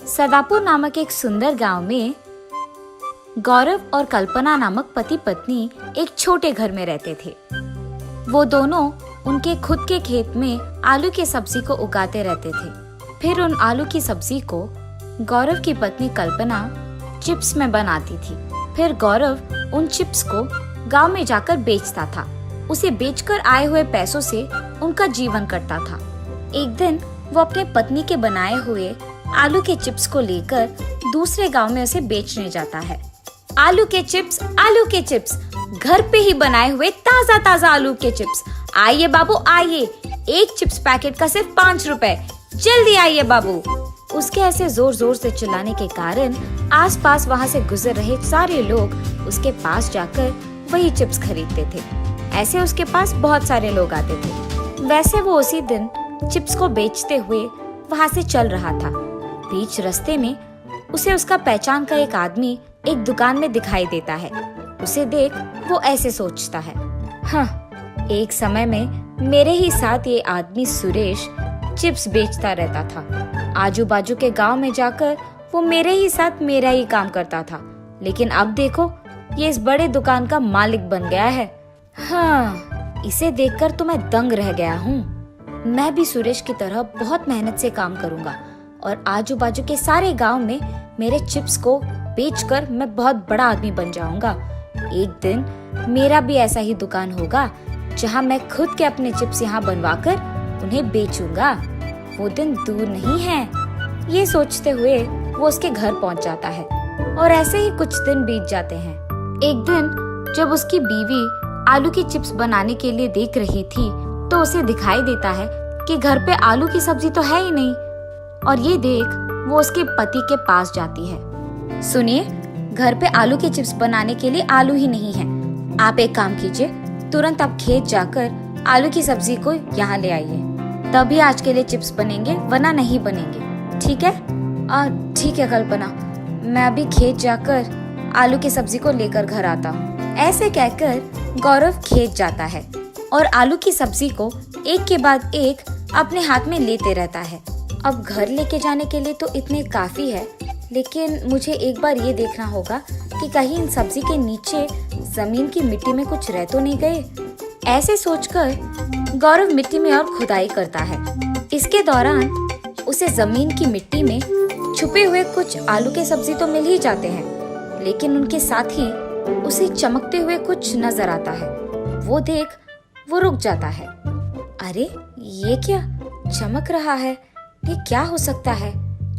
सदापुर नामक एक सुंदर गांव में गौरव और कल्पना नामक पति पत्नी एक छोटे घर में रहते थे। वो दोनों उनके खुद के खेत में आलू की सब्जी को उगाते रहते थे। फिर उन आलू की सब्जी को गौरव की पत्नी कल्पना चिप्स में बनाती थी। फिर गौरव उन चिप्स को गांव में जाकर बेचता था। उसे बेचकर आए हुए पैसों से उनका जीवन कटता था। एक दिन वो अपने पत्नी के बनाए हुए आलू के चिप्स को लेकर दूसरे गांव में उसे बेचने जाता है। आलू के चिप्स, घर पे ही बनाए हुए ताजा ताजा आलू के चिप्स। आइए बाबू आइए, एक चिप्स पैकेट का सिर्फ 5 रुपए, जल्दी आइए बाबू। उसके ऐसे जोर जोर से चिल्लाने के कारण आसपास वहाँ से गुजर रहे सारे लोग उसके पास जाकर वही चिप्स खरीदते थे। ऐसे उसके पास बहुत सारे लोग आते थे। वैसे वो उसी दिन चिप्स को बेचते हुए वहाँ से चल रहा था। बीच रास्ते में उसे उसका पहचान का एक आदमी एक दुकान में दिखाई देता है। उसे देख वो ऐसे सोचता है, हाँ, एक समय में मेरे ही साथ ये आदमी सुरेश चिप्स बेचता रहता था। आजू बाजू के गांव में जाकर वो मेरे ही साथ मेरा ही काम करता था, लेकिन अब देखो ये इस बड़े दुकान का मालिक बन गया है। हाँ, इसे देखकर तो मैं दंग रह गया हूँ। मैं भी सुरेश की तरह बहुत मेहनत से काम करूंगा और आजू बाजू के सारे गांव में मेरे चिप्स को बेचकर मैं बहुत बड़ा आदमी बन जाऊंगा। एक दिन मेरा भी ऐसा ही दुकान होगा जहां मैं खुद के अपने चिप्स यहाँ बनवाकर उन्हें बेचूंगा। वो दिन दूर नहीं है। ये सोचते हुए वो उसके घर पहुंच जाता है और ऐसे ही कुछ दिन बीत जाते हैं। एक दिन जब उसकी बीवी आलू की चिप्स बनाने के लिए देख रही थी तो उसे दिखाई देता है कि घर पे आलू की सब्जी तो है ही नहीं, और ये देख वो उसके पति के पास जाती है। सुनिए, घर पे आलू के चिप्स बनाने के लिए आलू ही नहीं है। आप एक काम कीजिए, तुरंत आप खेत जाकर आलू की सब्जी को यहाँ ले आइए, तभी आज के लिए चिप्स बनेंगे, वरना नहीं बनेंगे। ठीक है? ठीक है कल्पना, मैं अभी खेत जाकर आलू की सब्जी को लेकर घर आता हूँ। ऐसे कहकर गौरव खेत जाता है और आलू की सब्जी को एक के बाद एक अपने हाथ में लेते रहता है। अब घर लेके जाने के लिए तो इतने काफी है, लेकिन मुझे एक बार ये देखना होगा कि कहीं इन सब्जी के नीचे जमीन की मिट्टी में कुछ रह तो नहीं गए। ऐसे सोचकर गौरव मिट्टी में और खुदाई करता है। इसके दौरान उसे जमीन की मिट्टी में छुपे हुए कुछ आलू के सब्जी तो मिल ही जाते हैं, लेकिन उनके साथ ही उसे चमकते हुए कुछ नजर आता है। वो देख वो रुक जाता है। अरे ये क्या चमक रहा है? ये क्या हो सकता है?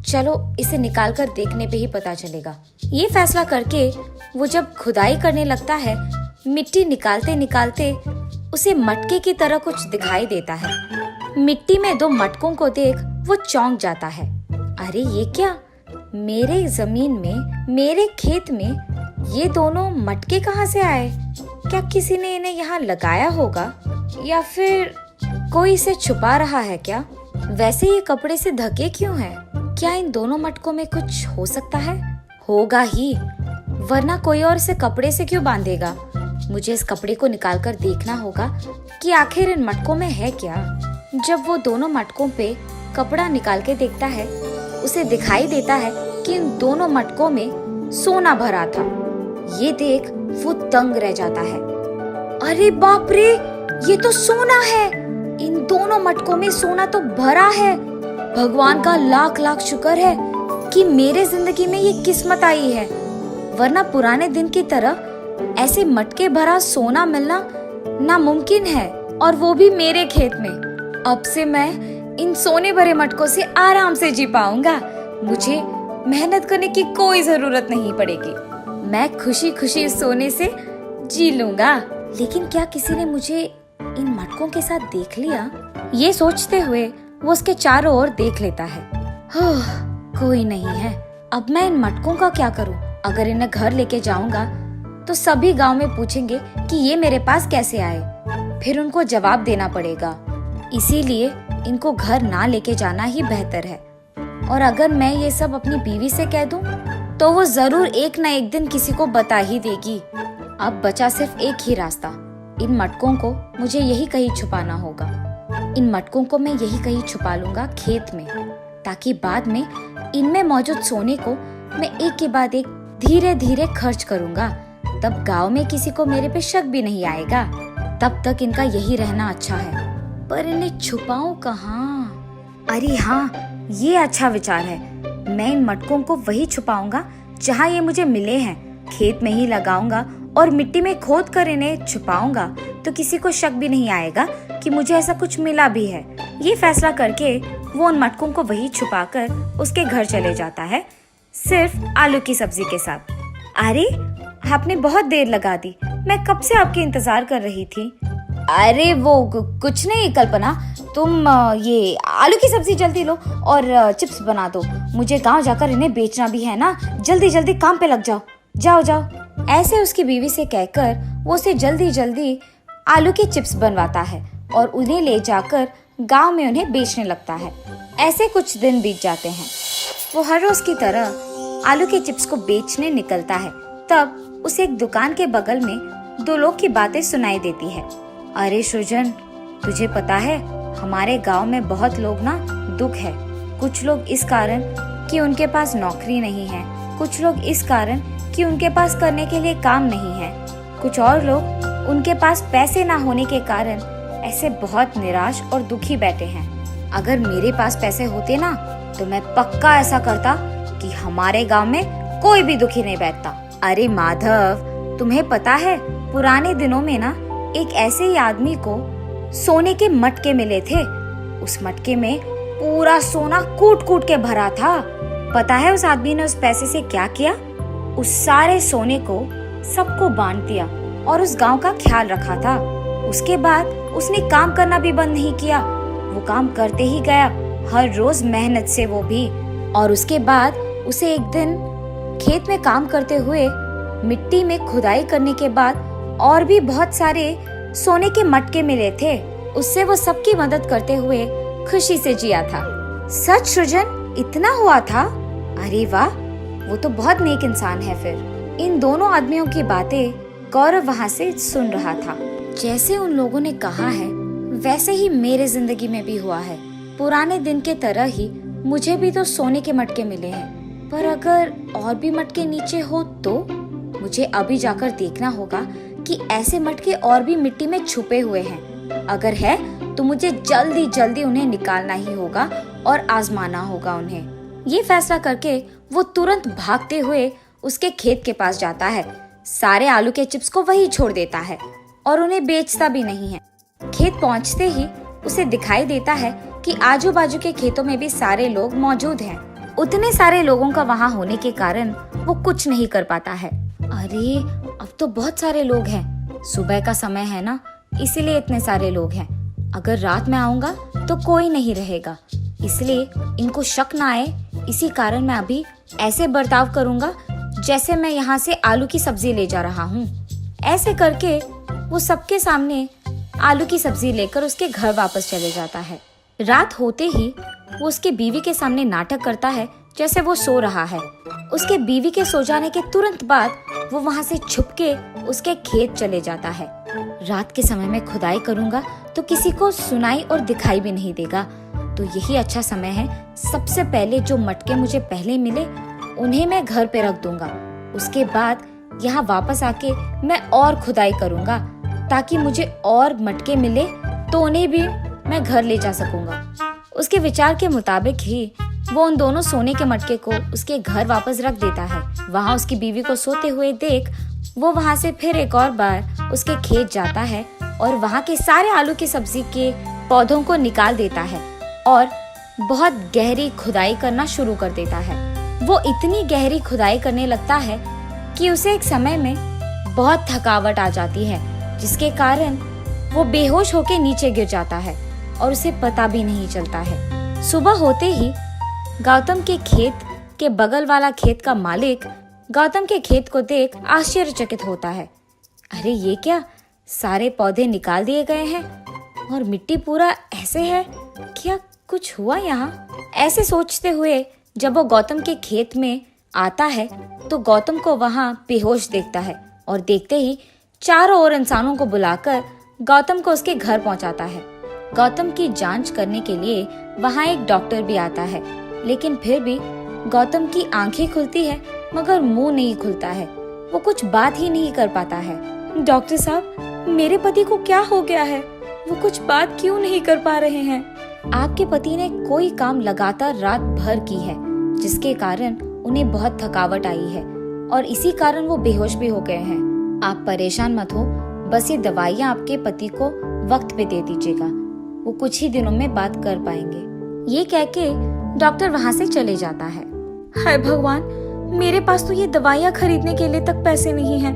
चलो इसे निकाल कर देखने पे ही पता चलेगा। ये फैसला करके वो जब खुदाई करने लगता है, मिट्टी निकालते निकालते उसे मटके की तरह कुछ दिखाई देता है। मिट्टी में 2 मटकों को देख वो चौंक जाता है। अरे ये क्या? मेरे जमीन में, मेरे खेत में ये दोनों मटके कहाँ से आए? क्या किसी ने इन्हें यहाँ लगाया होगा, या फिर कोई इसे छुपा रहा है क्या? वैसे ये कपड़े से ढके क्यों हैं? क्या इन दोनों मटकों में कुछ हो सकता है? होगा ही, वरना कोई और इसे कपड़े से क्यों बांधेगा? मुझे इस कपड़े को निकालकर देखना होगा कि आखिर इन मटकों में है क्या। जब वो दोनों मटकों पे कपड़ा निकाल के देखता है, उसे दिखाई देता है कि इन दोनों मटकों में सोना भरा था। ये देख वो दंग रह जाता है। अरे बाप रे, ये तो सोना है! इन दोनों मटकों में सोना तो भरा है। भगवान का लाख लाख शुक्र है कि मेरे जिंदगी में ये किस्मत आई है, वरना पुराने दिन की तरह ऐसे मटके भरा सोना मिलना नामुमकिन है, और वो भी मेरे खेत में। अब से मैं इन सोने भरे मटकों से आराम से जी पाऊंगा। मुझे मेहनत करने की कोई जरूरत नहीं पड़ेगी। मैं खुशी खुशी इस सोने से जी लूंगा। लेकिन क्या किसी ने मुझे इन मटकों के साथ देख लिया? ये सोचते हुए वो उसके चारों ओर देख लेता है। कोई नहीं है। अब मैं इन मटकों का क्या करूं? अगर इन्हें घर लेके जाऊंगा तो सभी गांव में पूछेंगे कि ये मेरे पास कैसे आए। फिर उनको जवाब देना पड़ेगा। इसीलिए इनको घर ना लेके जाना ही बेहतर है। और अगर मैं ये सब अपनी बीवी से कह दूं तो वो जरूर एक ना एक दिन किसी को बता ही देगी। अब बचा सिर्फ एक ही रास्ता। इन मटकों को मुझे यही कहीं छुपाना होगा। इन मटकों को मैं यही कहीं छुपा लूंगा खेत में, ताकि बाद में इनमें मौजूद सोने को मैं एक के बाद एक धीरे धीरे खर्च करूंगा। तब गांव में किसी को मेरे पे शक भी नहीं आएगा। तब तक इनका यही रहना अच्छा है। पर इन्हें छुपाऊं कहाँ? अरे हाँ, ये अच्छा विचार है। मैं इन मटकों को वही छुपाऊंगा जहाँ ये मुझे मिले हैं। खेत में ही लगाऊंगा और मिट्टी में खोद कर इन्हें छुपाऊंगा, तो किसी को शक भी नहीं आएगा कि मुझे ऐसा कुछ मिला भी है। ये फैसला करके वो उन मटकों को वही छुपाकर उसके घर चले जाता है, सिर्फ आलू की सब्जी के साथ। अरे, आपने बहुत देर लगा दी। मैं कब से आपके इंतजार कर रही थी। अरे वो कुछ नहीं कल्पना, तुम ये आलू की सब्जी जल्दी लो और चिप्स बना दो। मुझे गांव जाकर इन्हें बेचना भी है ना। जल्दी जल्दी काम पे लग जाओ। जाओ जाओ। ऐसे उसकी बीवी से कहकर वो उसे जल्दी जल्दी आलू के चिप्स बनवाता है और उन्हें ले जाकर गांव में उन्हें बेचने लगता है। ऐसे कुछ दिन बीत जाते हैं। वो हर रोज की तरह आलू के चिप्स को बेचने निकलता है। तब उसे एक दुकान के बगल में दो लोग की बातें सुनाई देती है। अरे सृजन, तुझे पता है हमारे गांव में बहुत लोग ना दुख है। कुछ लोग इस कारण कि उनके पास नौकरी नहीं है, कुछ लोग इस कारण कि उनके पास करने के लिए काम नहीं है, कुछ और लोग उनके पास पैसे ना होने के कारण ऐसे बहुत निराश और दुखी बैठे हैं। अगर मेरे पास पैसे होते ना तो मैं पक्का ऐसा करता कि हमारे गांव में कोई भी दुखी नहीं बैठता। अरे माधव, तुम्हें पता है पुराने दिनों में ना एक ऐसे ही आदमी को सोने के मटके मिले थे। उस मटके में पूरा सोना कूट कूट के भरा था। पता है उस आदमी ने उस पैसे से क्या किया? उस सारे सोने को सबको बांट दिया और उस गांव का ख्याल रखा था। उसके बाद उसने काम करना भी बंद नहीं किया। वो काम करते ही गया, हर रोज मेहनत से वो भी। और उसके बाद उसे एक दिन खेत में काम करते हुए मिट्टी में खुदाई करने के बाद और भी बहुत सारे सोने के मटके मिले थे। उससे वो सबकी मदद करते हुए खुशी से जिया था। सच सृजन, इतना हुआ था? अरे वाह, वो तो बहुत नेक इंसान है। फिर इन दोनों आदमियों की बातें गौरव वहाँ से सुन रहा था। जैसे उन लोगों ने कहा है वैसे ही मेरे जिंदगी में भी हुआ है। पुराने दिन के तरह ही मुझे भी तो सोने के मटके मिले हैं, पर अगर और भी मटके नीचे हो तो मुझे अभी जाकर देखना होगा कि ऐसे मटके और भी मिट्टी में छुपे हुए हैं। अगर है तो मुझे जल्दी जल्दी उन्हें निकालना ही होगा और आजमाना होगा उन्हें। ये फैसला करके वो तुरंत भागते हुए उसके खेत के पास जाता है। सारे आलू के चिप्स को वही छोड़ देता है और उन्हें बेचता भी नहीं है। खेत पहुंचते ही उसे दिखाई देता है कि आजू बाजू के खेतों में भी सारे लोग मौजूद हैं। उतने सारे लोगों का वहाँ होने के कारण वो कुछ नहीं कर पाता है। अरे, अब तो बहुत सारे लोग हैं। सुबह का समय है ना, इसीलिए इतने सारे लोग हैं। अगर रात में आऊंगा तो कोई नहीं रहेगा, इसलिए इनको शक ना आए, इसी कारण मैं अभी ऐसे बर्ताव करूंगा जैसे मैं यहाँ से आलू की सब्जी ले जा रहा हूँ। ऐसे करके वो सबके सामने आलू की सब्जी लेकर उसके घर वापस चले जाता है। रात होते ही वो उसके बीवी के सामने नाटक करता है जैसे वो सो रहा है। उसके बीवी के सो जाने के तुरंत बाद वो वहाँ से छुपके उसके खेत चले जाता है। रात के समय में खुदाई करूंगा तो किसी को सुनाई और दिखाई भी नहीं देगा, तो यही अच्छा समय है। सबसे पहले जो मटके मुझे पहले मिले उन्हें मैं घर पे रख दूंगा। उसके बाद यहाँ वापस आके मैं और खुदाई करूंगा ताकि मुझे और मटके मिले तो उन्हें भी मैं घर ले जा सकूंगा। उसके विचार के मुताबिक ही वो उन दोनों सोने के मटके को उसके घर वापस रख देता है। वहाँ उसकी बीवी को सोते हुए देख वो वहाँ से फिर एक और बार उसके खेत जाता है और वहाँ के सारे आलू की सब्जी के पौधों को निकाल देता है और बहुत गहरी खुदाई करना शुरू कर देता है। वो इतनी गहरी खुदाई करने लगता है कि उसे एक समय में बहुत थकावट आ जाती है, जिसके कारण वो बेहोश होकर नीचे गिर जाता है और उसे पता भी नहीं चलता है। सुबह होते ही गौतम के खेत के बगल वाला खेत का मालिक गौतम के खेत को देख आश्चर्यचकित होता है। अरे ये क्या, सारे पौधे निकाल दिए गए हैं और मिट्टी पूरा ऐसे है, क्या कुछ हुआ यहाँ? ऐसे सोचते हुए जब वो गौतम के खेत में आता है तो गौतम को वहाँ बेहोश देखता है और देखते ही चारों ओर इंसानों को बुलाकर गौतम को उसके घर पहुँचाता है। गौतम की जांच करने के लिए वहाँ एक डॉक्टर भी आता है, लेकिन फिर भी गौतम की आंखें खुलती है मगर मुंह नहीं खुलता है। वो कुछ बात ही नहीं कर पाता है। डॉक्टर साहब, मेरे पति को क्या हो गया है? वो कुछ बात क्यों नहीं कर पा रहे हैं? आपके पति ने कोई काम लगातार रात भर की है, जिसके कारण उन्हें बहुत थकावट आई है और इसी कारण वो बेहोश भी हो गए हैं। आप परेशान मत हो, बस ये दवाइयाँ आपके पति को वक्त पे दे दीजिएगा, वो कुछ ही दिनों में बात कर पाएंगे। ये कह के डॉक्टर वहाँ से चले जाता है। हाय भगवान, मेरे पास तो ये दवाइयाँ खरीदने के लिए तक पैसे नहीं हैं।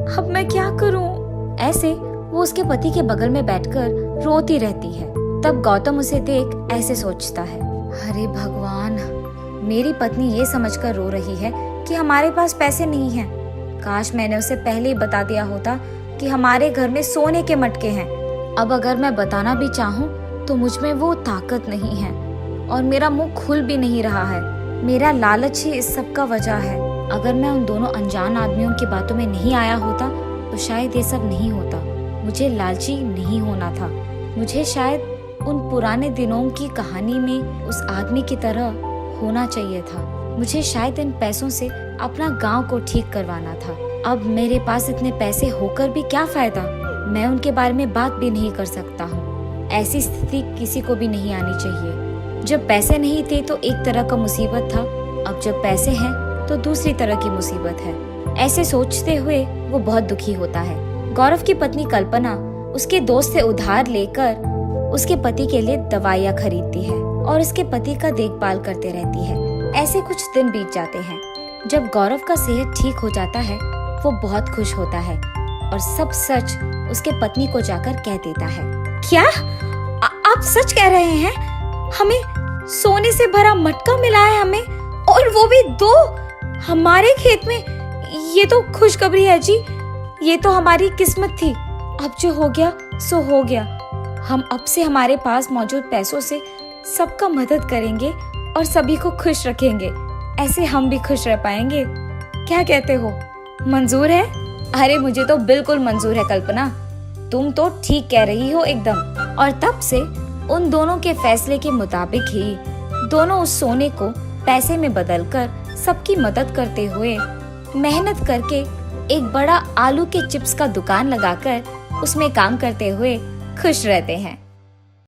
अब मैं क्या करूँ? ऐसे वो उसके पति के बगल में बैठकर रोती रहती है। तब गौतम उसे देख ऐसे सोचता है, अरे भगवान, मेरी पत्नी ये समझकर रो रही है कि हमारे पास पैसे नहीं हैं। काश मैंने उसे पहले ही बता दिया होता कि हमारे घर में सोने के मटके हैं। अब अगर मैं बताना भी चाहूँ तो मुझ में वो ताकत नहीं है और मेरा मुंह खुल भी नहीं रहा है। मेरा लालच ही इस सब का वजह है। अगर मैं उन दोनों अनजान आदमियों की बातों में नहीं आया होता तो शायद ये सब नहीं होता। मुझे लालची नहीं होना था। मुझे शायद उन पुराने दिनों की कहानी में उस आदमी की तरह होना चाहिए था। मुझे शायद इन पैसों से अपना गांव को ठीक करवाना था। अब मेरे पास इतने पैसे होकर भी क्या फायदा? मैं उनके बारे में बात भी नहीं कर सकता हूँ। ऐसी स्थिति किसी को भी नहीं आनी चाहिए। जब पैसे नहीं थे तो एक तरह का मुसीबत था, अब जब पैसे हैं तो दूसरी तरह की मुसीबत है। ऐसे सोचते हुए वो बहुत दुखी होता है। गौरव की पत्नी कल्पना उसके दोस्त से उधार लेकर उसके पति के लिए दवाइयाँ खरीदती है और उसके पति का देखभाल करते रहती है। ऐसे कुछ दिन बीत जाते हैं। जब गौरव का सेहत ठीक हो जाता है वो बहुत खुश होता है और सब सच उसके पत्नी को जाकर कह देता है। क्या आप सच कह रहे हैं? हमें सोने से भरा मटका मिला है हमें, और वो भी 2 हमारे खेत में। ये तो खुशखबरी है जी, ये तो हमारी किस्मत थी। अब जो हो गया सो हो गया। हम अब से हमारे पास मौजूद पैसों से सबका मदद करेंगे और सभी को खुश रखेंगे। ऐसे हम भी खुश रह पाएंगे। क्या कहते हो, मंजूर है? अरे मुझे तो बिल्कुल मंजूर है कल्पना, तुम तो ठीक कह रही हो एकदम। और तब से उन दोनों के फैसले के मुताबिक ही दोनों उस सोने को पैसे में बदलकर सबकी मदद करते हुए मेहनत करके एक बड़ा आलू के चिप्स का दुकान लगाकर उसमें काम करते हुए खुश रहते हैं।